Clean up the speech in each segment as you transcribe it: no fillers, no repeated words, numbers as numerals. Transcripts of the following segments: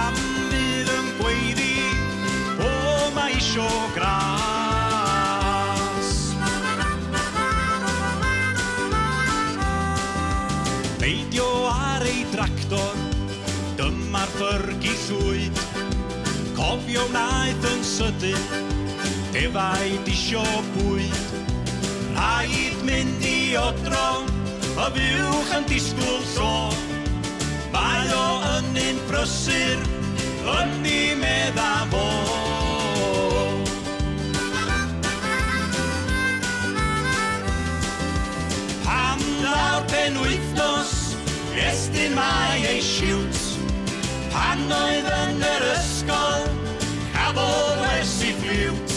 pam fydd yn gweiddi o mae isio gras. Beidio ar ei tractor, dyma'r ffyrgu llwyd. Cofio wnaeth yn sydyn, defaid isio bwyd. Rhaid mynd i odro, y fuwch yn disgwyl tro. Mae o yn un brysur, yn ei medda fo. Pam lawr penwythnos, estyn mae ei siwt. Pan oedd yn yr ysgol, cafodd ers I ffliwt.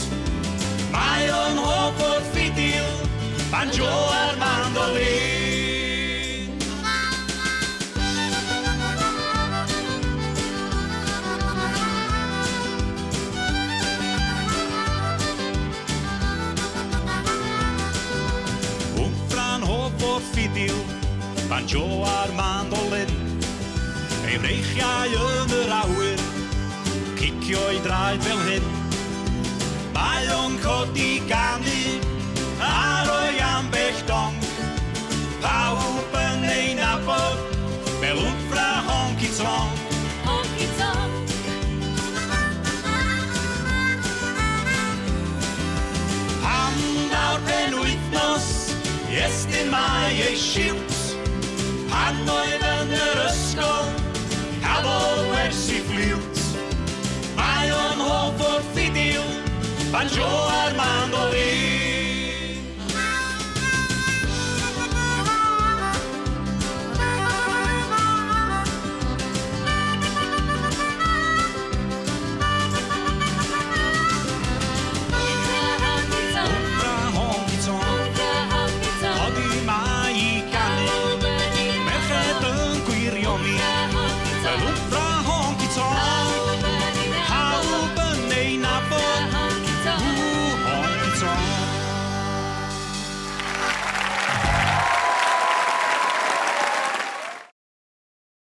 Mae o'n hoff o'r ffidil, banjo a'r mandolin. Wmffra'n hoff o'r ffidil, banjo a'r mandolin. Ei freichiau yn yr awyr, cicio I draed fel hyn. Mae o'n codi ganu, a roi ambell dong. Pawb yn ei nabod, fel wmffra honky tonk. Honky tonk. Am nawr penwythnos, estyn mae ei siwt. Pan oedd yn yr ysgol, cafodd wers I ffliwt. Mae o'n hoff o'r ffidil, banjo a'r mandolin. Wmffra honky tonk, codi mae I ganu. Merched yn gwirioni, fel wmffra honky tonk.